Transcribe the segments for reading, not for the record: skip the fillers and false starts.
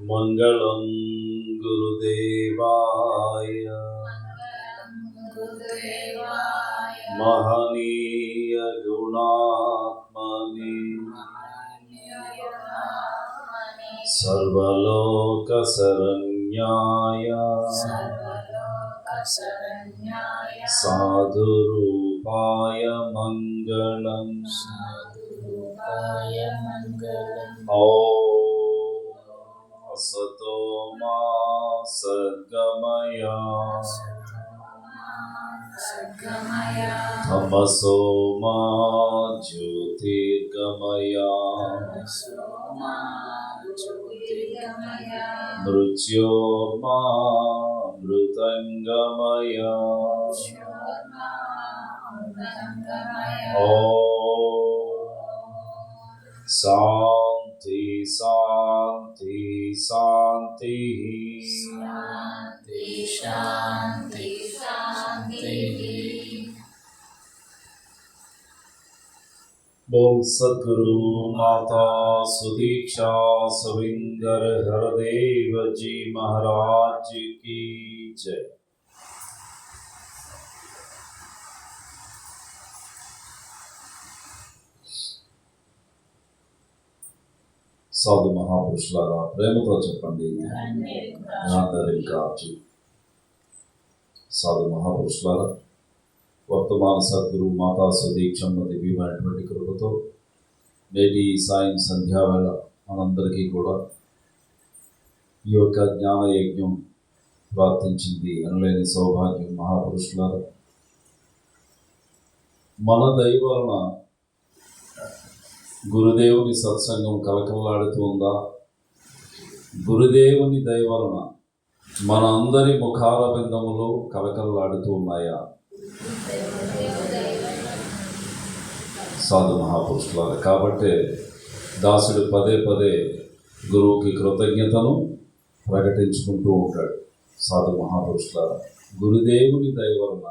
మంగళం గురుదేవాయ మహనీయ గుణాత్మని సర్వలోక శరణ్యాయ సాధురూపాయ మంగళం. ఓం అసతో మా సద్గమయ తమసో మా జ్యోతిర్గమయ మృత్యోర్మా మృతంగమయ. శాంతి శాంతి శాంతి. శాంతి శాంతి. बोल सद्गुरु माता सुदीक्षा सविंदर हरदेव जी महाराज की जय. సాధు మహాపురుషులారా ప్రేమతో చెప్పండి. సాధు మహాపురుషులారా, వర్తమాన సద్గురు మాతా సుదీక్షమ్మ దివ్యమైనటువంటి కృపతో నేటి సాయం సంధ్యావేళ మనందరికీ కూడా ఈ యొక్క జ్ఞానయజ్ఞం ప్రార్థించింది అనలేని సౌభాగ్యం. మహాపురుషులారా, మన దయ వలన గురుదేవుని సత్సంగం కలకలాడుతూ ఉందా? గురుదేవుని దయ వలన మన అందరి ముఖార బిందములు కలకలాడుతూ ఉన్నాయా? సాధు మహాపురుషులారా, కాబట్టే దాసుడు పదే పదే గురువుకి కృతజ్ఞతను ప్రకటించుకుంటూ ఉంటాడు. సాధు మహాపురుషులారా, గురుదేవుని దయ వలన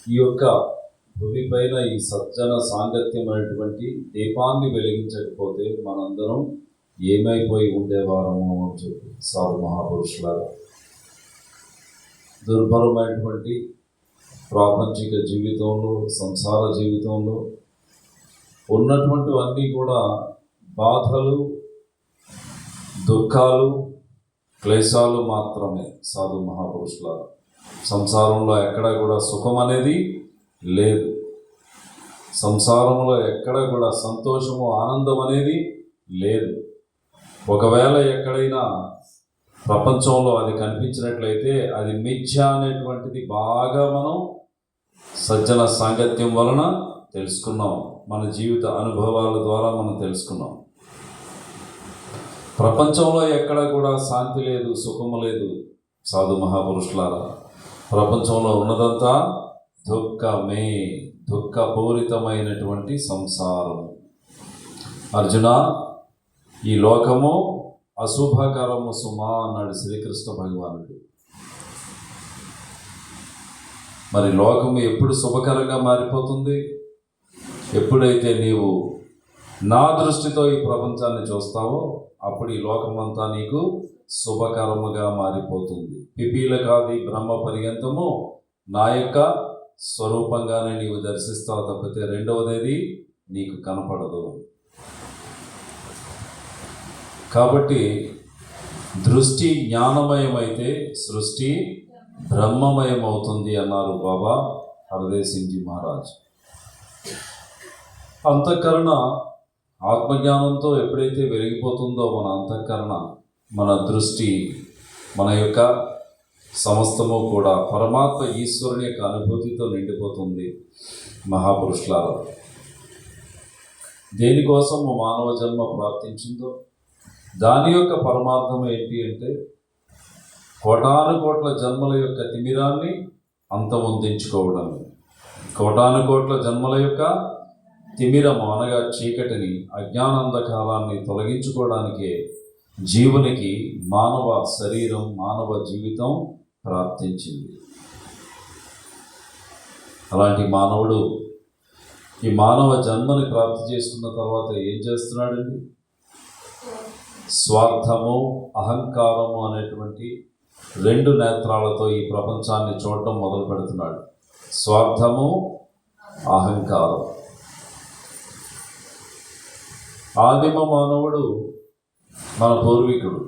ఈ యొక్క భూమి పైన ఈ సజ్జన సాంగత్యమైనటువంటి దీపాన్ని వెలిగించకపోతే మనందరం ఏమైపోయి ఉండేవారము అని చెప్పి సాధు మహాపురుషులారా, దుర్భరమైనటువంటి ప్రాపంచిక జీవితంలో, సంసార జీవితంలో ఉన్నటువంటివన్నీ కూడా బాధలు, దుఃఖాలు, క్లేశాలు మాత్రమే. సాధు మహాపురుషులారా, సంసారంలో ఎక్కడా కూడా సుఖం అనేది లేదు. సంసారంలో ఎక్కడ కూడా సంతోషము, ఆనందం అనేది లేదు. ఒకవేళ ఎక్కడైనా ప్రపంచంలో అది కనిపించినట్లయితే అది మిథ్య అనేటువంటిది బాగా మనం సజ్జన సాంగత్యం వలన తెలుసుకున్నాం. మన జీవిత అనుభవాల ద్వారా మనం తెలుసుకున్నాం. ప్రపంచంలో ఎక్కడ కూడా శాంతి లేదు, సుఖము లేదు. సాధు మహాపురుషులారా, ప్రపంచంలో ఉన్నదంతా దుఃఖమే, దుఃఖపూరితమైనటువంటి సంసారం. అర్జున, ఈ లోకము అశుభకరము సుమా అన్నాడు శ్రీకృష్ణ భగవానుడు. మరి లోకము ఎప్పుడు శుభకరంగా మారిపోతుంది? ఎప్పుడైతే నీవు నా దృష్టితో ఈ ప్రపంచాన్ని చూస్తావో అప్పుడు ఈ లోకమంతా నీకు శుభకరముగా మారిపోతుంది. పిపీలకాది బ్రహ్మ పర్యంతము నా యొక్క స్వరూపంగానే నీవు దర్శిస్తావు తప్పితే రెండవదేది నీకు కనపడదు. కాబట్టి దృష్టి జ్ఞానమయమైతే సృష్టి బ్రహ్మమయం అవుతుంది అన్నారు బాబా హరదేవ్ సింగ్ జీ మహారాజ్. అంతఃకరణ ఆత్మజ్ఞానంతో ఎప్పుడైతే వెలిగిపోతుందో మన అంతఃకరణ, మన దృష్టి, మన యొక్క సమస్తము కూడా పరమాత్మ ఈశ్వరుని యొక్క అనుభూతితో నిండిపోతుంది. మహాపురుషులారా, దేనికోసం మానవ జన్మ ప్రాప్తించిందో దాని యొక్క పరమార్థం ఏంటి అంటే కోటాను కోట్ల జన్మల యొక్క తిమిరాన్ని అంతమొందించుకోవడం. కోటాను కోట్ల జన్మల యొక్క తిమిరము అనగా చీకటిని, అజ్ఞానంధకారాన్ని తొలగించుకోవడానికే జీవునికి మానవ శరీరం, మానవ జీవితం ప్రాప్తించింది. అలాంటి మానవుడు ఈ మానవ జన్మని ప్రాప్తి చేసుకున్న తర్వాత ఏం చేస్తున్నాడండి? స్వార్థము, అహంకారము అనేటువంటి రెండు నేత్రాలతో ఈ ప్రపంచాన్ని చూడటం మొదలు పెడుతున్నాడు. స్వార్థము, అహంకారం. ఆదిమ మానవుడు మన పూర్వీకుడు.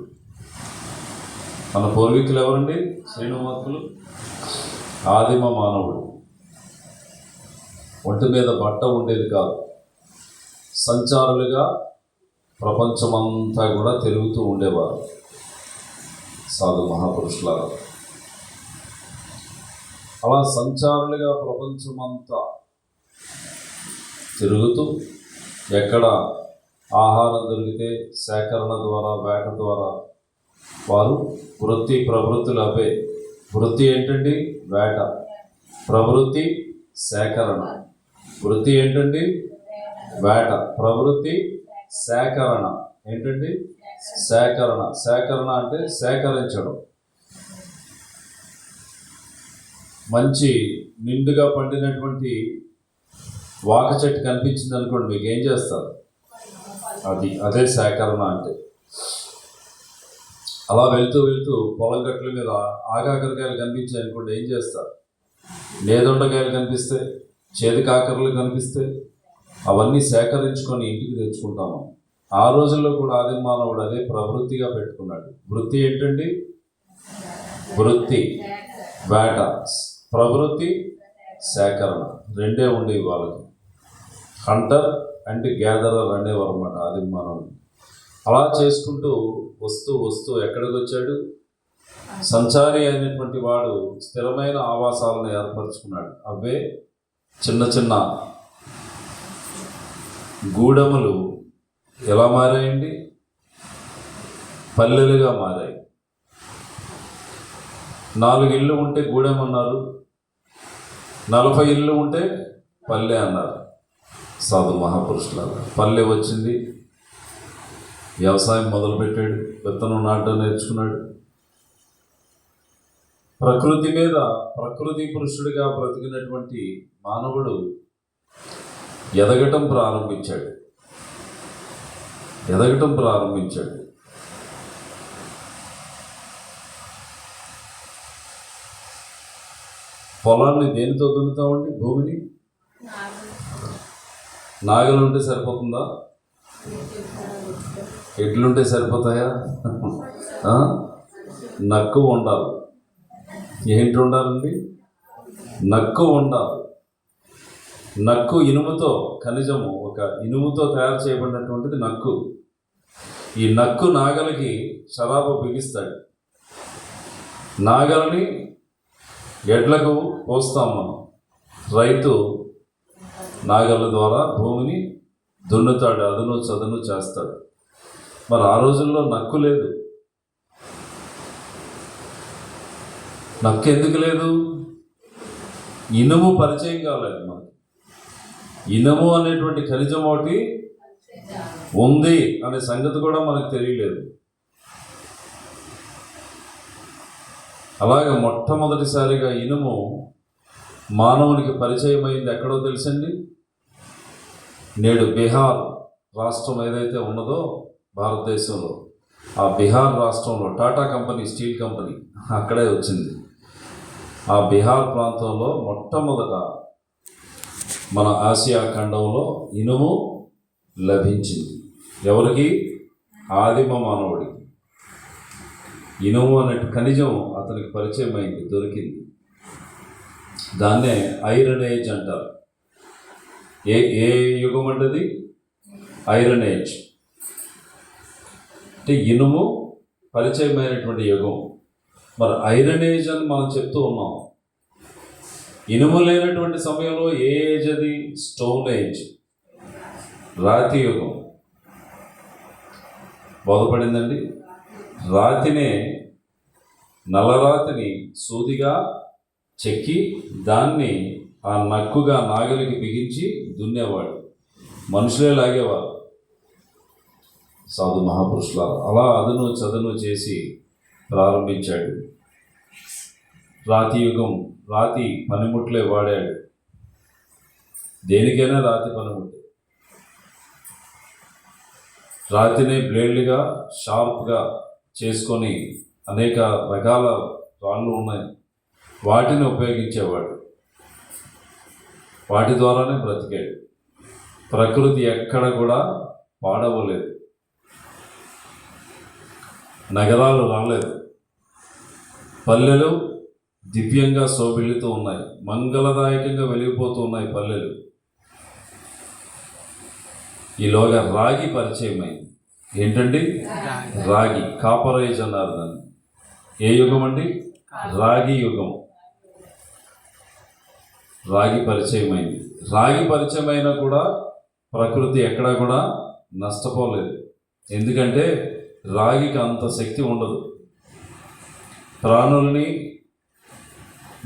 మన పూర్వీకులు ఎవరండి? శ్రీనుమూర్తులు. ఆదిమ మానవుడు. ఒంటి మీద బట్ట ఉండేది కాదు. సంచారులుగా ప్రపంచమంతా కూడా తిరుగుతూ ఉండేవారు సాధు మహాపురుషులారా. అలా సంచారులుగా ప్రపంచమంతా తిరుగుతూ ఎక్కడ ఆహారం దొరికితే సేకరణ ద్వారా, వేట ద్వారా వారు వృత్తి ప్రవృత్తులు అవే. వృత్తి ఏంటండి? వేట. ప్రవృత్తి సేకరణ. వృత్తి ఏంటండి? వేట. ప్రవృత్తి సేకరణ ఏంటండి? సేకరణ. సేకరణ అంటే సేకరించడం. మంచి నిండుగా పండినటువంటి వాక చెట్టు కనిపించింది అనుకోండి, మీకు ఏం చేస్తారు? అదే సేకరణ అంటే. అలా వెళ్తూ వెళ్తూ పొలం గట్ల మీద ఆగాకరకాయలు కనిపించాయి అనుకోండి, ఏం చేస్తారు? నేదొండకాయలు కనిపిస్తే, చేదు కాకరలు కనిపిస్తే అవన్నీ సేకరించుకొని ఇంటికి తెచ్చుకుంటాము. ఆ రోజుల్లో కూడా ఆది మానవుడు అదే ప్రవృత్తిగా పెట్టుకున్నాడు. వృత్తి ఏంటండి? వృత్తి వేట, ప్రవృత్తి సేకరణ. రెండే ఉండేవి వాళ్ళకి. హంటర్ అండ్ గ్యాదరర్ అనేవారు అన్నమాట ఆది మానవుడు. అలా చేసుకుంటూ వస్తూ వస్తూ ఎక్కడికి వచ్చాడు? సంచారి అయినటువంటి వాడు స్థిరమైన ఆవాసాలను ఏర్పరచుకున్నాడు. అవే చిన్న చిన్న గూడెములు ఎలా మారాయండి? పల్లెలుగా మారాయి. 4 ఇళ్ళు ఉంటే గూడెం అన్నారు, 40 ఇళ్ళు ఉంటే పల్లె అన్నారు సాధు మహాపురుషులారా. పల్లె వచ్చింది, వ్యవసాయం మొదలుపెట్టాడు, విత్తనం నాటడం నేర్చుకున్నాడు. ప్రకృతి మీద ప్రకృతి పురుషుడిగా బ్రతికినటువంటి మానవుడు ఎదగటం ప్రారంభించాడు. పొలాన్ని దేనితో దున్నుతామండి? భూమిని నాగలుంటే సరిపోతుందా? ఎడ్లుంటే సరిపోతాయా? నక్కు ఉండాలి. ఏంటి ఉండాలండి? నక్కు ఉండాలి. నక్కు ఇనుముతో, ఖనిజము, ఒక ఇనుముతో తయారు చేయబడినటువంటిది నక్కు. ఈ నక్కు నాగలికి షరాబు బిగిస్తాడు. నాగలిని ఎడ్లకు పోస్తాం మనం. రైతు నాగళ్ళ ద్వారా భూమిని దున్నుతాడు, అదును చదును చేస్తాడు. మరి ఆ రోజుల్లో నక్కు లేదు. నక్కు ఎందుకు లేదు? ఇనుము పరిచయం కాలేదు మనకి. ఇనుము అనేటువంటి ఖనిజం ఒకటి ఉంది అనే సంగతి కూడా మనకు తెలియలేదు. అలాగే మొట్టమొదటిసారిగా ఇనుము మానవునికి పరిచయం అయింది ఎక్కడో తెలుసండి? నేడు బీహార్ రాష్ట్రం ఏదైతే ఉన్నదో భారతదేశంలో, ఆ బీహార్ రాష్ట్రంలో టాటా కంపెనీ, స్టీల్ కంపెనీ అక్కడే వచ్చింది. ఆ బీహార్ ప్రాంతంలో మొట్టమొదట మన ఆసియా ఖండంలో ఇనుము లభించింది. ఎవరికి? ఆదిమ మానవుడికి. ఇనుము అనే ఖనిజం అతనికి పరిచయం అయింది, దొరికింది. దాన్నే ఐరన్ ఏజ్ అంటారు. ఏ యుగం అంటది? ఐరన్ ఏజ్ అంటే ఇనుము పరిచయమైనటువంటి యుగం. మరి ఐరన్ ఏజ్ అని మనం చెప్తూ ఉన్నాం. ఇనుము లేనటువంటి సమయంలో ఏ ఏజ్ అది? స్టోన్ ఏజ్, రాతి యుగం. బోధపడిందండి. రాతినే, నల్లరాతిని సూదిగా చెక్కి దాన్ని ఆ నక్కుగా నాగలికి బిగించి దున్నేవాడు. మనుషులే లాగేవారు సాధు మహాపురుషుల. అలా అదును చదును చేసి ప్రారంభించాడు. రాతి యుగం, రాతి పనిముట్లే వాడాడు. దేనికైనా రాతి పని ఉంటుంది. రాతిని బ్లేడ్లుగా షార్ప్గా చేసుకొని అనేక రకాల రాళ్ళు ఉన్నాయి, వాటిని ఉపయోగించేవాడు. వాటి ద్వారానే బ్రతికాడు. ప్రకృతి ఎక్కడ కూడా పాడవలేదు, నగరాలు రాలేదు, పల్లెలు దివ్యంగా శోభిల్లుతూ ఉన్నాయి, మంగళదాయకంగా వెలిగిపోతూ ఉన్నాయి పల్లెలు. ఈలోగా రాగి పరిచయం అయింది. ఏంటండి? రాగి, కాపరైజ్ అన్నారు దాన్ని. ఏ యుగం అండి? రాగి యుగం. రాగి పరిచయం అయింది. రాగి పరిచయం అయినా కూడా ప్రకృతి ఎక్కడా కూడా నష్టపోలేదు. ఎందుకంటే రాగికి అంత శక్తి ఉండదు. ప్రాణుల్ని,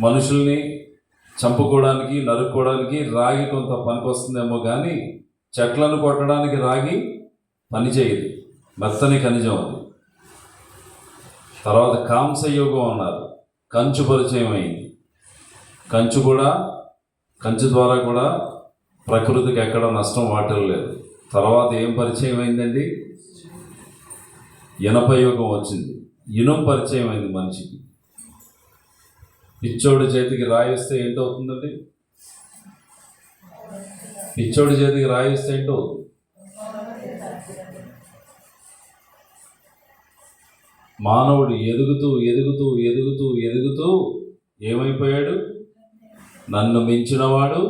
మనుషుల్ని చంపుకోవడానికి, నరుక్కోవడానికి రాగి కొంత పనికొస్తుందేమో కానీ చెట్లను కొట్టడానికి రాగి పని చేయదు. మెత్తని ఖనిజం అది. తర్వాత కాంస్యయుగం అన్నారు. కంచు పరిచయం అయింది. కంచు ద్వారా కూడా ప్రకృతికి ఎక్కడ నష్టం వాటిల్లలేదు. తర్వాత ఏం పరిచయం అయిందండి? ఇనప యుగం వచ్చింది. ఇనుం పరిచయం అయింది మనిషికి. పిచ్చోడి చేతికి రాయిస్తే ఏంటవుతుందండి? పిచ్చోడి చేతికి రాయిస్తే ఏంటవుతుంది? మానవుడు ఎదుగుతూ ఎదుగుతూ ఎదుగుతూ ఎదుగుతూ ఏమైపోయాడు? నన్ను మించినవాడు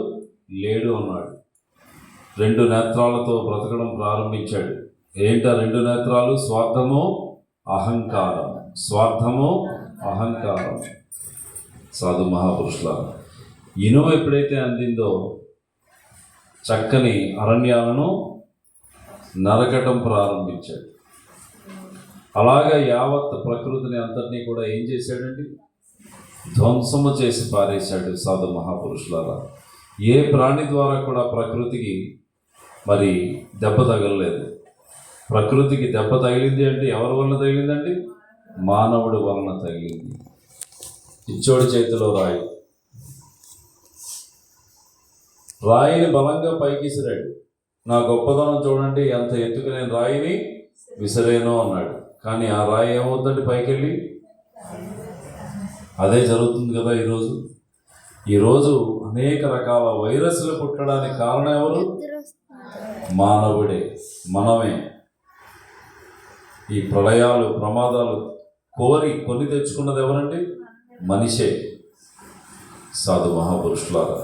లేడు అన్నాడు. 2 నేత్రాలతో బ్రతకడం ప్రారంభించాడు. ఏంటా 2 నేత్రాలు? స్వార్థము, అహంకారం. స్వార్థము, అహంకారం. సాధు మహాపురుషుల ఇనుము ఎప్పుడైతే అందిందో చక్కని అరణ్యాలను నరకటం ప్రారంభించాడు. అలాగా యావత్ ప్రకృతిని అంతటినీ కూడా ఏం చేశాడండి? ధ్వంసము చేసి పారేశాడు. సాధు మహాపురుషులారా, ఏ ప్రాణి ద్వారా కూడా ప్రకృతికి మరి దెబ్బ తగలలేదు. ప్రకృతికి దెబ్బ తగిలింది అంటే ఎవరి వలన తగిలిందండి? మానవుడి వలన తగిలింది. పిచ్చోడి చేతిలో రాయి. రాయిని బలంగా పైకి విసిరాడు. నా గొప్పదనం చూడండి, ఎంత ఎత్తుకు నేను రాయిని విసిరేను అన్నాడు. కానీ ఆ రాయి ఏమవుతుందండి పైకి వెళ్ళి? అదే జరుగుతుంది కదా ఈరోజు అనేక రకాల వైరస్లు పుట్టడానికి కారణం ఎవరు? మానవుడే, మనమే. ఈ ప్రళయాలు, ప్రమాదాలు కొని తెచ్చుకున్నది ఎవరండి? మనిషే. సాధు మహాపురుషులారా,